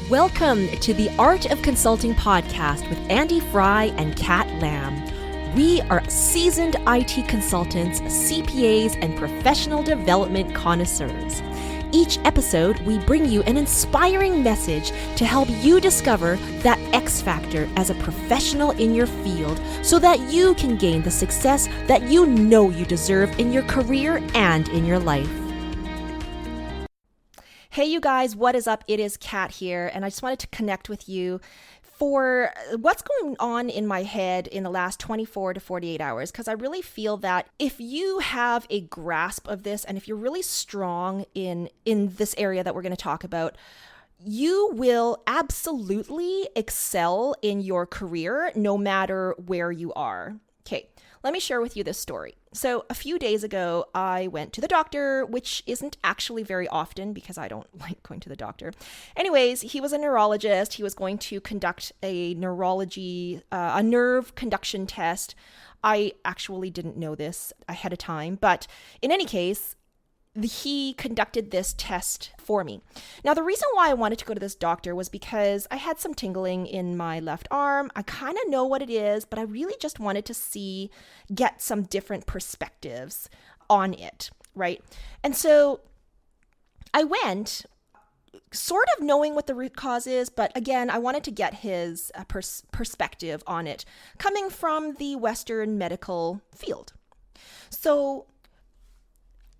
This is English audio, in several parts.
Welcome to the Art of Consulting podcast with Andy Fry and Kat Lamb. We are seasoned IT consultants, CPAs, and professional development connoisseurs. Each episode, we bring you an inspiring message to help you discover that X factor as a professional in your field so that you can gain the success that you know you deserve in your career and in your life. Hey you guys, what is up? It is Kat here, and I just wanted to connect with you for what's going on in my head in the last 24 to 48 hours, because I really feel that if you have a grasp of this and if you're really strong in this area that we're going to talk about, you will absolutely excel in your career no matter where you are. Okay, let me share with you this story. So a few days ago, I went to the doctor, which isn't actually very often because I don't like going to the doctor. Anyways, he was a neurologist. He was going to conduct a nerve conduction test. I actually didn't know this ahead of time, but in any case, he conducted this test for me. Now, the reason why I wanted to go to this doctor was because I had some tingling in my left arm. I kind of know what it is, but I really just wanted to get some different perspectives on it, right? And so I went sort of knowing what the root cause is, but again, I wanted to get his perspective on it coming from the Western medical field. So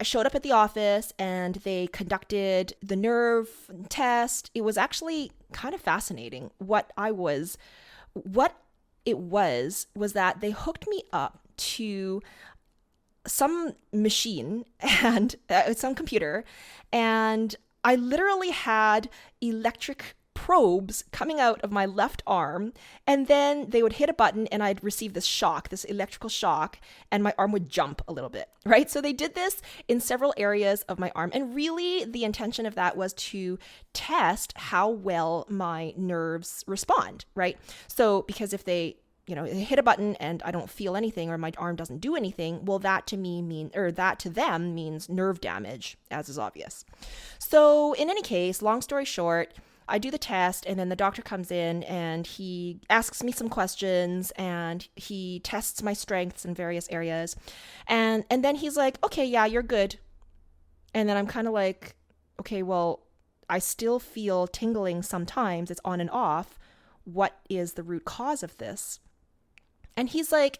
I showed up at the office and they conducted the nerve test. It was actually kind of fascinating. What it was that they hooked me up to some machine and some computer, and I literally had electric probes coming out of my left arm, and then they would hit a button and I'd receive this electrical shock, and my arm would jump a little bit, right? So they did this in several areas of my arm, and really the intention of that was to test how well my nerves respond, right? So because if they hit a button and I don't feel anything or my arm doesn't do anything, well, that to them means nerve damage, as is obvious. So in any case, long story short, I do the test, and then the doctor comes in and he asks me some questions and he tests my strengths in various areas. And then he's like, okay, yeah, you're good. And then I'm kind of like, okay, well, I still feel tingling sometimes. It's on and off. What is the root cause of this? And he's like,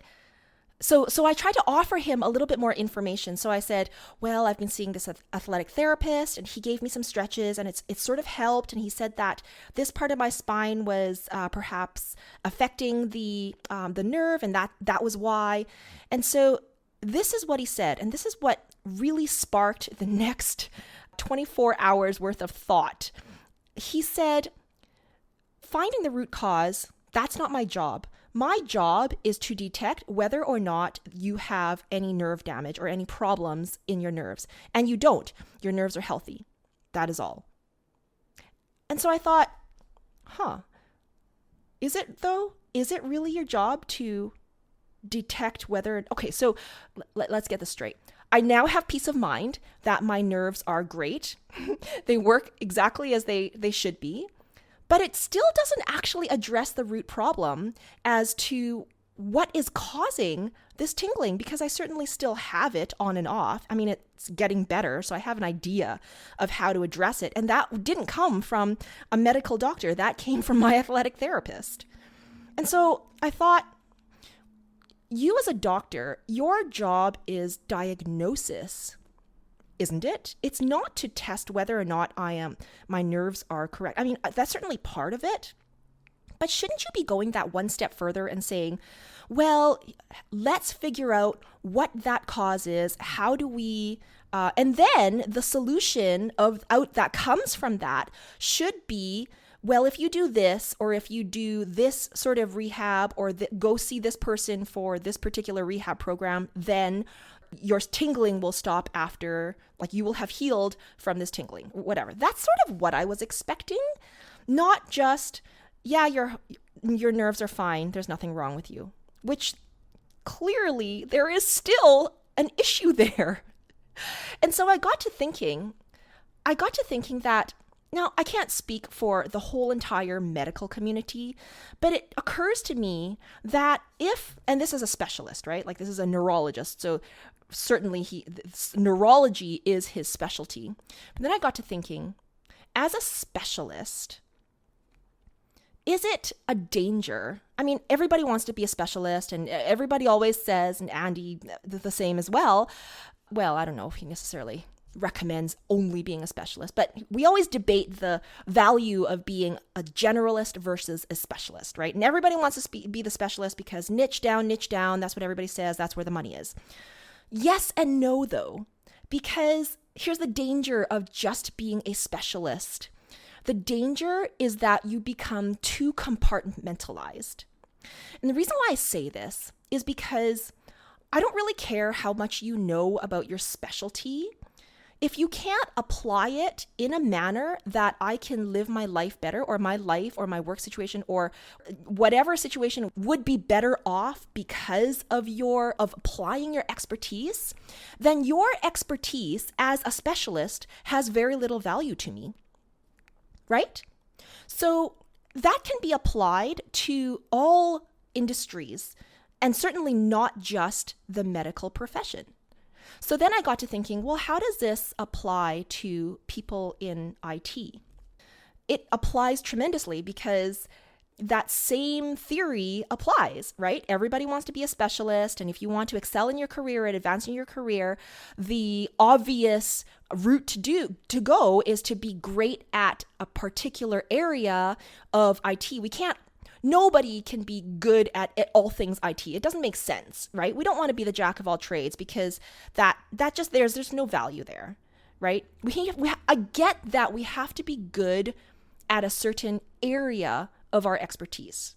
So I tried to offer him a little bit more information. So I said, well, I've been seeing this athletic therapist, and he gave me some stretches, and it's sort of helped. And he said that this part of my spine was perhaps affecting the nerve, and that was why. And so this is what he said, and this is what really sparked the next 24 hours worth of thought. He said, finding the root cause, that's not my job. My job is to detect whether or not you have any nerve damage or any problems in your nerves. And you don't. Your nerves are healthy. That is all. And so I thought, is it though? Is it really your job to detect whether... Okay, so let's get this straight. I now have peace of mind that my nerves are great. They work exactly as they should be. But it still doesn't actually address the root problem as to what is causing this tingling, because I certainly still have it on and off. I mean, it's getting better, so I have an idea of how to address it. And that didn't come from a medical doctor. That came from my athletic therapist. And so I thought, you as a doctor, your job is diagnosis, isn't it? It's not to test whether or not my nerves are correct. I mean, that's certainly part of it. But shouldn't you be going that one step further and saying, well, let's figure out what that cause is. How do we, and then the solution that comes from that should be, well, if you do this, or if you do this sort of rehab, or go see this person for this particular rehab program, then your tingling will stop after, like, you will have healed from this tingling, whatever. That's sort of what I was expecting. Not just, yeah, your nerves are fine, there's nothing wrong with you, which clearly there is still an issue there. And so I got to thinking that Now, I can't speak for the whole entire medical community, but it occurs to me that and this is a specialist, right? Like this is a neurologist, so certainly neurology is his specialty. But then I got to thinking, as a specialist, is it a danger? I mean, everybody wants to be a specialist, and everybody always says, and Andy the same as well. Well, I don't know if he necessarily recommends only being a specialist, but we always debate the value of being a generalist versus a specialist, right? And everybody wants to be the specialist because niche down, that's what everybody says, that's where the money is. Yes and no, though, because here's the danger of just being a specialist. The danger is that you become too compartmentalized. And the reason why I say this is because I don't really care how much you know about your specialty. If you can't apply it in a manner that I can live my life better, or my life or my work situation or whatever situation would be better off because of applying your expertise, then your expertise as a specialist has very little value to me, right? So that can be applied to all industries, and certainly not just the medical profession. So then I got to thinking, well, how does this apply to people in IT? It applies tremendously because that same theory applies, right? Everybody wants to be a specialist. And if you want to excel in your career and advance in your career, the obvious route to go is to be great at a particular area of IT. Nobody can be good at all things IT. It doesn't make sense, right? We don't want to be the jack of all trades because that just there's no value there, right? I get that we have to be good at a certain area of our expertise.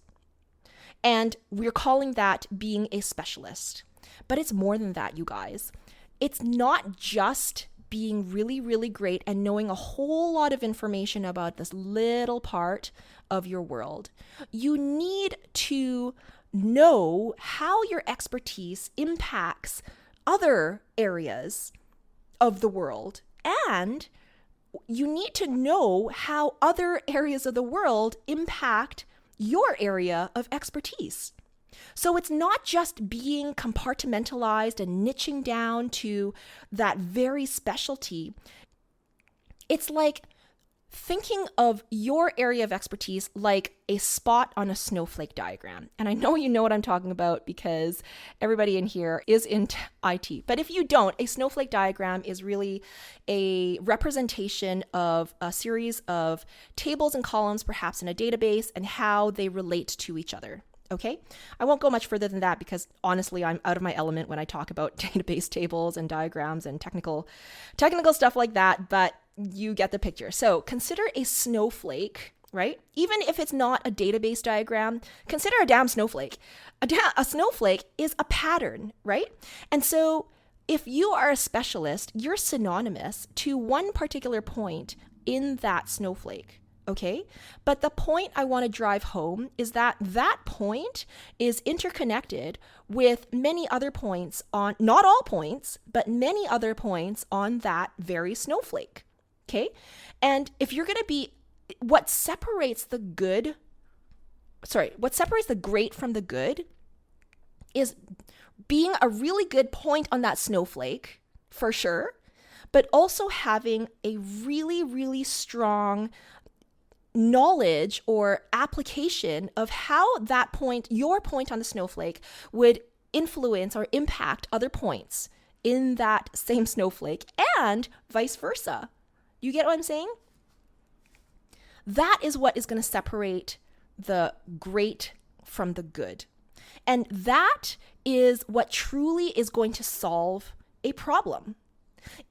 And we're calling that being a specialist. But it's more than that, you guys. It's not just being really, really great and knowing a whole lot of information about this little part of your world. You need to know how your expertise impacts other areas of the world, and you need to know how other areas of the world impact your area of expertise. So it's not just being compartmentalized and niching down to that very specialty. It's like thinking of your area of expertise like a spot on a snowflake diagram. And I know you know what I'm talking about because everybody in here is in IT. But if you don't, a snowflake diagram is really a representation of a series of tables and columns, perhaps in a database, and how they relate to each other. Okay, I won't go much further than that because honestly, I'm out of my element when I talk about database tables and diagrams and technical stuff like that, but you get the picture. So consider a snowflake, right? Even if it's not a database diagram, consider a damn snowflake. A snowflake is a pattern, right? And so if you are a specialist, you're synonymous to one particular point in that snowflake. Okay, but the point I want to drive home is that point is interconnected with many other points on, not all points, but many other points on that very snowflake. Okay, and if you're going to be, what separates the great from the good is being a really good point on that snowflake, for sure, but also having a really, really strong knowledge or application of how that point, your point on the snowflake, would influence or impact other points in that same snowflake, and vice versa. You get what I'm saying? That is what is going to separate the great from the good. And that is what truly is going to solve a problem.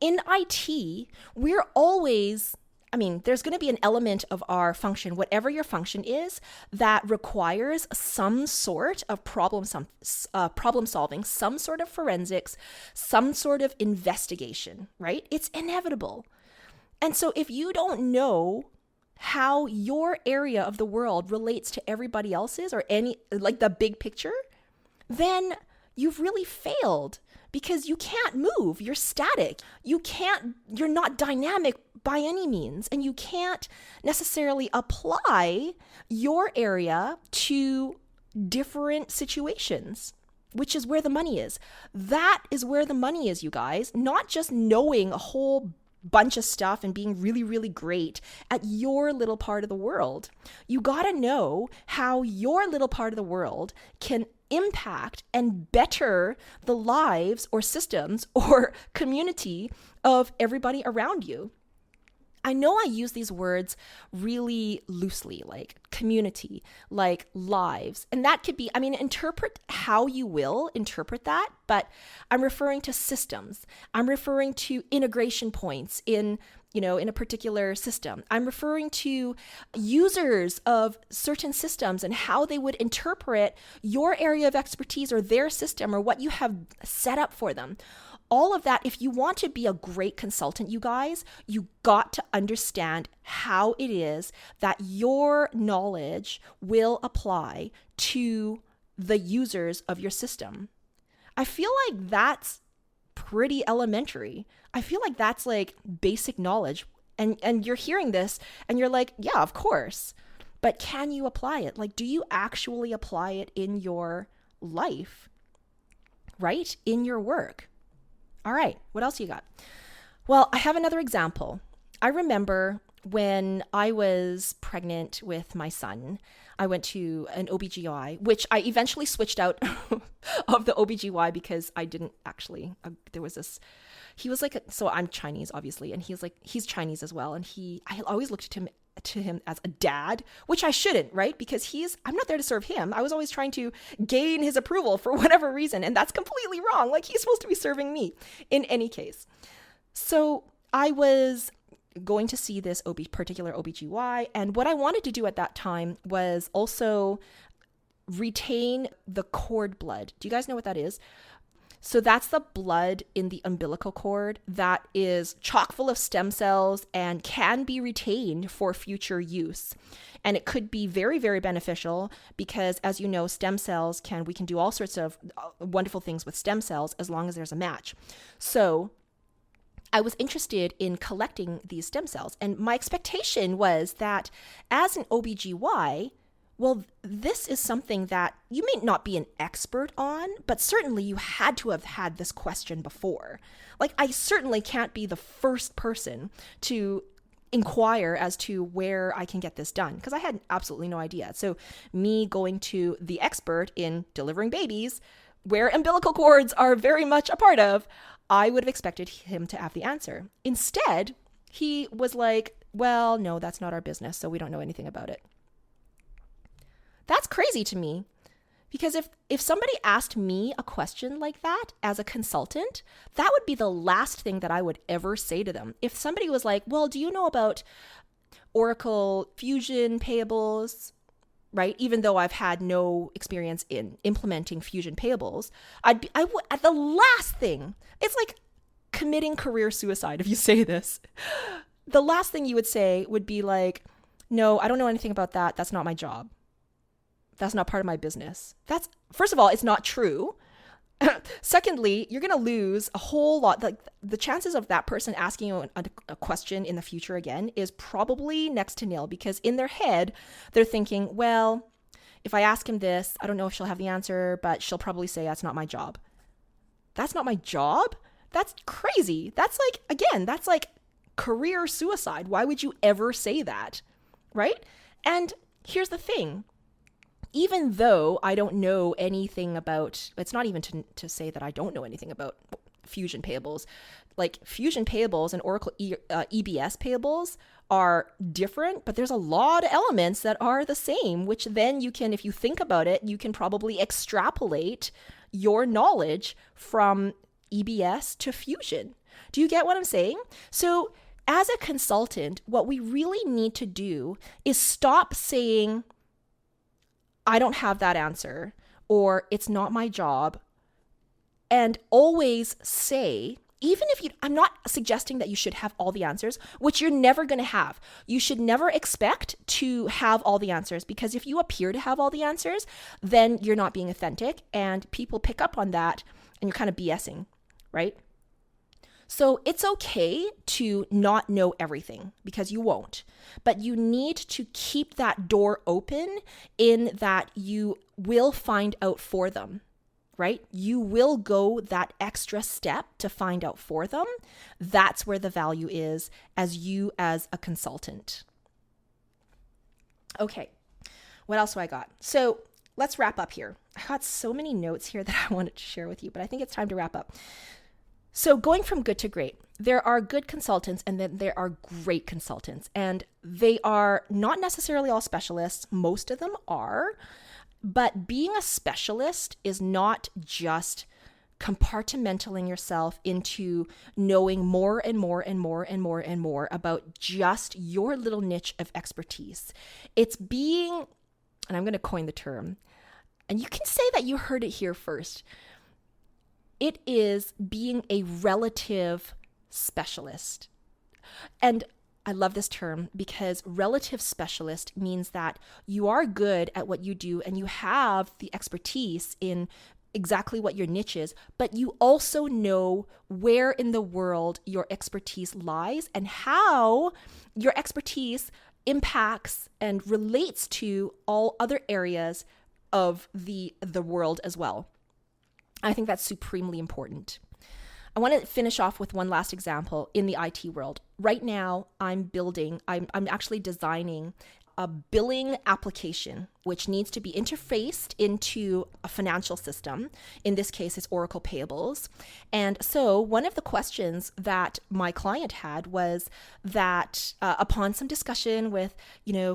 In IT, we're always, there's going to be an element of our function, whatever your function is, that requires some sort of problem solving, some sort of forensics, some sort of investigation, right? It's inevitable. And so if you don't know how your area of the world relates to everybody else's or the big picture, then you've really failed because you can't move. You're static. You're not dynamic by any means. And you can't necessarily apply your area to different situations, which is where the money is. That is where the money is, you guys. Not just knowing a whole bunch of stuff and being really, really great at your little part of the world. You got to know how your little part of the world can impact and better the lives or systems or community of everybody around you. I know I use these words really loosely, like community, like lives. And that could be, interpret how you will interpret that, but I'm referring to systems. I'm referring to integration points in a particular system. I'm referring to users of certain systems and how they would interpret your area of expertise or their system or what you have set up for them. All of that, if you want to be a great consultant, you guys, you got to understand how it is that your knowledge will apply to the users of your system. I feel like that's pretty elementary. I feel like that's like basic knowledge. And you're hearing this and you're like, yeah, of course. But can you apply it? Like, do you actually apply it in your life? Right? In your work? All right, what else you got? Well, I have another example. I remember when I was pregnant with my son, I went to an OBGY, which I eventually switched out of the OBGY because I didn't actually, there was this, he was like, so I'm Chinese, obviously, and he's Chinese as well. And I always looked to him as a dad, which I shouldn't, right? Because I'm not there to serve him. I was always trying to gain his approval for whatever reason. And that's completely wrong. Like, he's supposed to be serving me in any case. So I was going to see this particular OBGY. And what I wanted to do at that time was also retain the cord blood. Do you guys know what that is? So that's the blood in the umbilical cord that is chock full of stem cells and can be retained for future use. And it could be very, very beneficial because, as you know, stem cells we can do all sorts of wonderful things with stem cells as long as there's a match. So I was interested in collecting these stem cells. And my expectation was that as an OBGY, well, this is something that you may not be an expert on, but certainly you had to have had this question before. Like, I certainly can't be the first person to inquire as to where I can get this done because I had absolutely no idea. So me going to the expert in delivering babies, where umbilical cords are very much a part of, I would have expected him to have the answer. Instead, he was like, well, no, that's not our business, so we don't know anything about it. That's crazy to me because if somebody asked me a question like that as a consultant, that would be the last thing that I would ever say to them. If somebody was like, well, do you know about Oracle Fusion payables? Right? Even though I've had no experience in implementing Fusion payables, the last thing, it's like committing career suicide if you say this. The last thing you would say would be like, no, I don't know anything about that. That's not my job. That's not part of my business. First of all, it's not true. Secondly, you're going to lose a whole lot. Like, the chances of that person asking you a question in the future again is probably next to nil because in their head, they're thinking, well, if I ask him this, I don't know if she'll have the answer, but she'll probably say that's not my job. That's not my job? That's crazy. That's like career suicide. Why would you ever say that? Right? And here's the thing. Even though I don't know anything about, it's not even to say that I don't know anything about Fusion payables. Like, Fusion payables and Oracle EBS payables are different, but there's a lot of elements that are the same, which then you can, if you think about it, you can probably extrapolate your knowledge from EBS to Fusion. Do you get what I'm saying? So as a consultant, what we really need to do is stop saying, I don't have that answer, or it's not my job, and always say, even if I'm not suggesting that you should have all the answers, which you're never going to have. You should never expect to have all the answers, because if you appear to have all the answers, then you're not being authentic, and people pick up on that, and you're kind of BSing, right? So it's okay to not know everything because you won't, but you need to keep that door open in that you will find out for them, right? You will go that extra step to find out for them. That's where the value is as you as a consultant. Okay, what else do I got? So let's wrap up here. I got so many notes here that I wanted to share with you, but I think it's time to wrap up. So going from good to great, there are good consultants and then there are great consultants, and they are not necessarily all specialists. Most of them are, but being a specialist is not just compartmentalizing yourself into knowing more and more and more and more and more about just your little niche of expertise. It's being, and I'm going to coin the term, and you can say that you heard it here first. It is being a relative specialist. And I love this term because relative specialist means that you are good at what you do and you have the expertise in exactly what your niche is, but you also know where in the world your expertise lies and how your expertise impacts and relates to all other areas of the world as well. I think that's supremely important. I want to finish off with one last example in the IT world. Right now, I'm actually designing a billing application, which needs to be interfaced into a financial system. In this case, it's Oracle Payables. And so one of the questions that my client had was that upon some discussion with,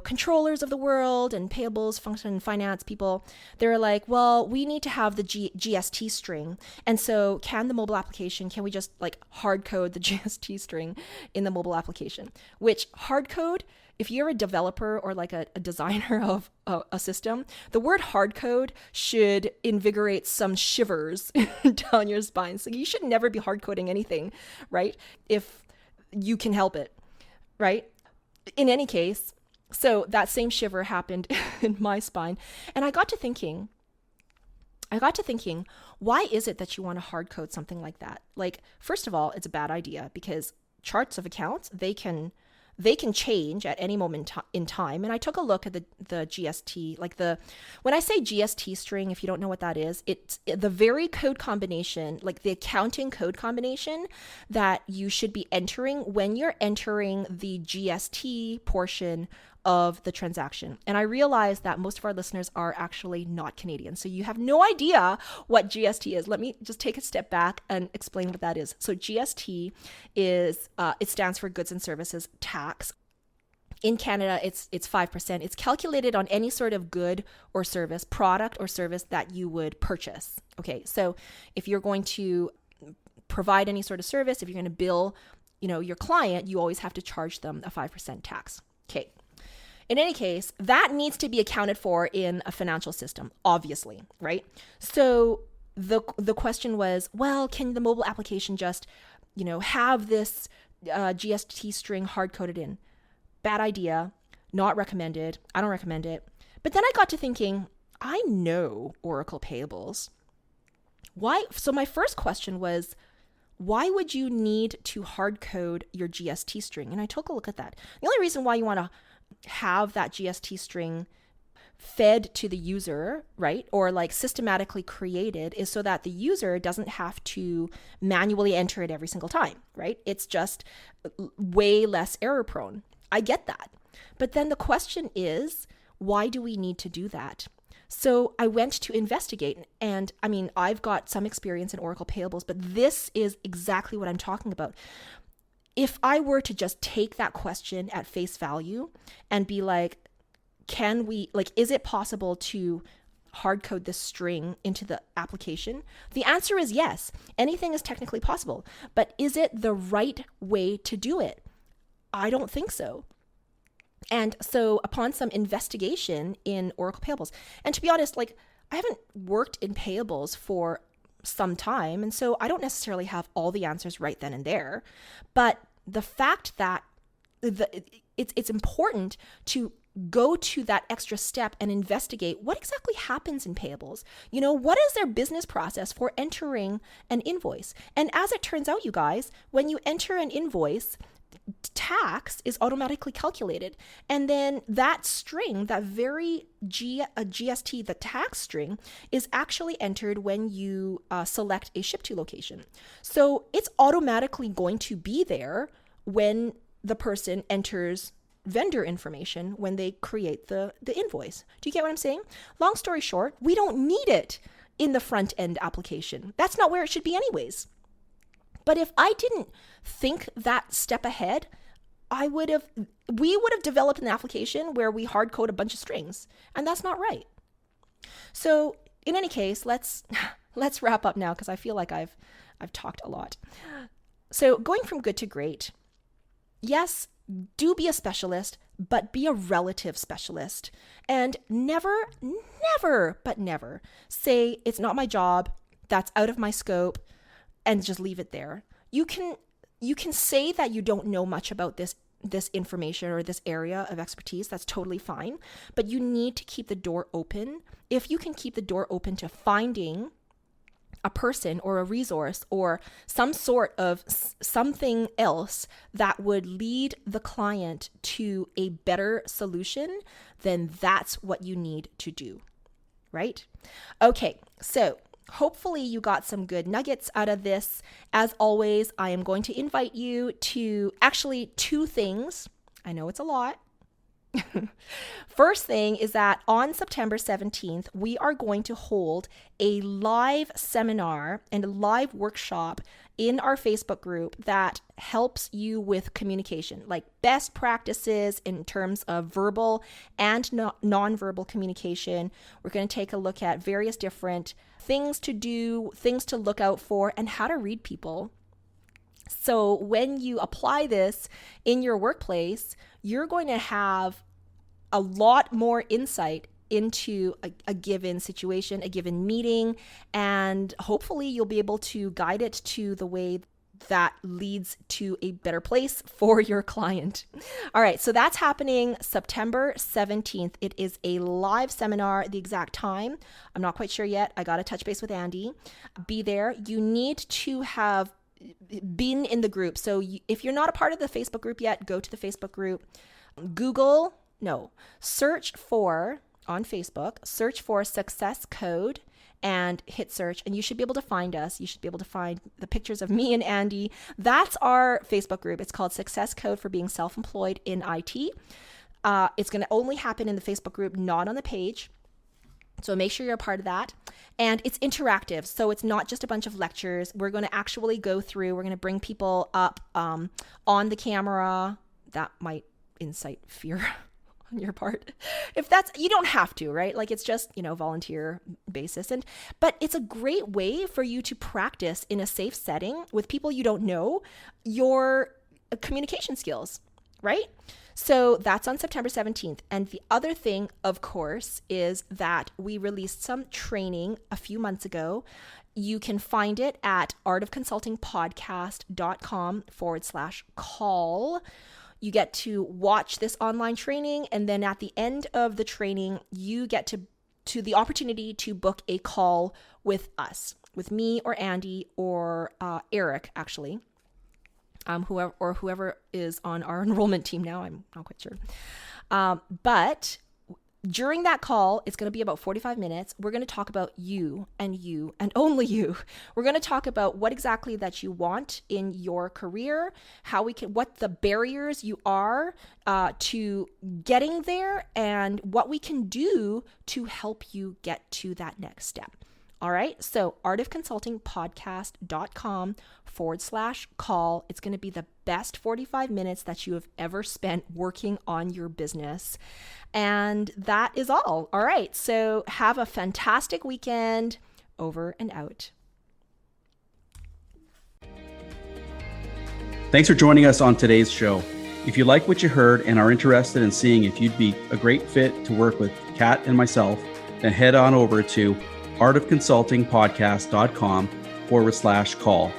controllers of the world and payables, function, and finance people, they were like, well, we need to have the GST string. And so can we just hard code the GST string in the mobile application? Which hard code, if you're a developer or a designer of a system, the word hard code should invigorate some shivers down your spine. So you should never be hard coding anything, right? If you can help it, right? In any case, so that same shiver happened in my spine. And I got to thinking, why is it that you want to hard code something like that? First of all, it's a bad idea because charts of accounts, they can change at any moment in time. And I took a look at the GST, when I say GST string, if you don't know what that is, it's the very code combination, the accounting code combination that you should be entering when you're entering the GST portion of the transaction. And I realized that most of our listeners are actually not Canadian. So you have no idea what GST is. Let me just take a step back and explain what that is. So GST is, it stands for Goods and Services Tax. In Canada, it's 5%. It's calculated on any sort of good or service, product or service that you would purchase. Okay, so if you're going to provide any sort of service, if you're going to bill, your client, you always have to charge them a 5% tax. Okay. In any case, that needs to be accounted for in a financial system, obviously, right? So the question was, well, can the mobile application just, have this GST string hard-coded in? Bad idea, not recommended. I don't recommend it. But then I got to thinking, I know Oracle Payables. Why? So my first question was, why would you need to hard-code your GST string? And I took a look at that. The only reason why you want to have that GST string fed to the user, right? Or systematically created is so that the user doesn't have to manually enter it every single time, right? It's just way less error prone. I get that. But then the question is, why do we need to do that? So I went to investigate, and I've got some experience in Oracle Payables, but this is exactly what I'm talking about. If I were to just take that question at face value and be like, is it possible to hard code this string into the application? The answer is yes. Anything is technically possible. But is it the right way to do it? I don't think so. And so upon some investigation in Oracle Payables, and to be honest, I haven't worked in payables for some time, and so I don't necessarily have all the answers right then and there. But the fact that it's important to go to that extra step and investigate what exactly happens in payables. What is their business process for entering an invoice? And as it turns out, you guys, when you enter an invoice, tax is automatically calculated. And then that string, that very GST, the tax string, is actually entered when you select a ship to location. So it's automatically going to be there when the person enters vendor information when they create the invoice. Do you get what I'm saying? Long story short, we don't need it in the front end application. That's not where it should be anyways. But if I didn't think that step ahead, we would have developed an application where we hard code a bunch of strings, and that's not right. So in any case, let's wrap up now, because I feel like I've talked a lot. So going from good to great, yes, do be a specialist, but be a relative specialist. And never say it's not my job, that's out of my scope, and just leave it there. You can say that you don't know much about this information or this area of expertise. That's totally fine, but you need to keep the door open. If you can keep the door open to finding a person or a resource or some sort of something else that would lead the client to a better solution, then that's what you need to do, right? Okay, so hopefully you got some good nuggets out of this. As always, I am going to invite you to actually 2 things. I know it's a lot. First thing is that on September 17th, we are going to hold a live seminar and a live workshop in our Facebook group that helps you with communication, like best practices in terms of verbal and nonverbal communication. We're going to take a look at various different things to do, things to look out for, and how to read people. So when you apply this in your workplace, you're going to have a lot more insight into a given situation, a given meeting, and hopefully you'll be able to guide it to the way that leads to a better place for your client. All right, so that's happening September 17th. It is a live seminar. The exact time, I'm not quite sure yet. I got to touch base with Andy. Be there. You need to have been in the group. So if you're not a part of the Facebook group yet, go to the Facebook group. Search for, on Facebook, search for Success Code and hit search, and you should be able to find us. You should be able to find the pictures of me and Andy. That's our Facebook group. It's called Success Code for Being Self-Employed in IT. It's going to only happen in the Facebook group, not on the page. So make sure you're a part of that. And it's interactive. So it's not just a bunch of lectures. We're going to actually go through, we're going to bring people up on the camera. That might incite fear on your part. If that's, you don't have to, right? Like it's just, volunteer basis. But it's a great way for you to practice in a safe setting with people you don't know your communication skills, right? So that's on September 17th. And the other thing, of course, is that we released some training a few months ago. You can find it at artofconsultingpodcast.com/call. You get to watch this online training, and then at the end of the training, you get to the opportunity to book a call with us, with me or Andy or Eric, actually. Whoever is on our enrollment team now, I'm not quite sure. But during that call, it's going to be about 45 minutes. We're going to talk about you and only you. We're going to talk about what exactly that you want in your career, what the barriers you are to getting there, and what we can do to help you get to that next step. All right, so artofconsultingpodcast.com/call. It's going to be the best 45 minutes that you have ever spent working on your business. And that is all. All right, so have a fantastic weekend. Over and out. Thanks for joining us on today's show. If you like what you heard and are interested in seeing if you'd be a great fit to work with Kat and myself, then head on over to artofconsultingpodcast.com/call.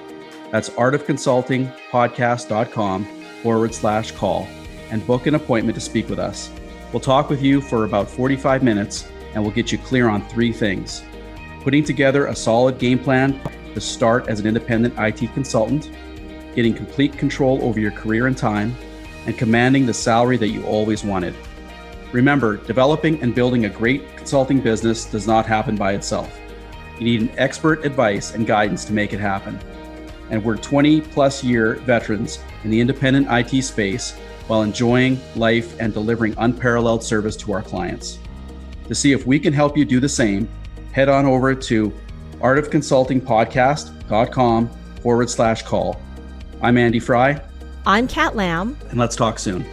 That's artofconsultingpodcast.com/call and book an appointment to speak with us. We'll talk with you for about 45 minutes and we'll get you clear on 3 things: putting together a solid game plan to start as an independent IT consultant, getting complete control over your career and time, and commanding the salary that you always wanted. Remember, developing and building a great consulting business does not happen by itself. You need an expert advice and guidance to make it happen. And we're 20 plus year veterans in the independent IT space while enjoying life and delivering unparalleled service to our clients. To see if we can help you do the same, head on over to artofconsultingpodcast.com/call. I'm Andy Fry. I'm Kat Lamb. And let's talk soon.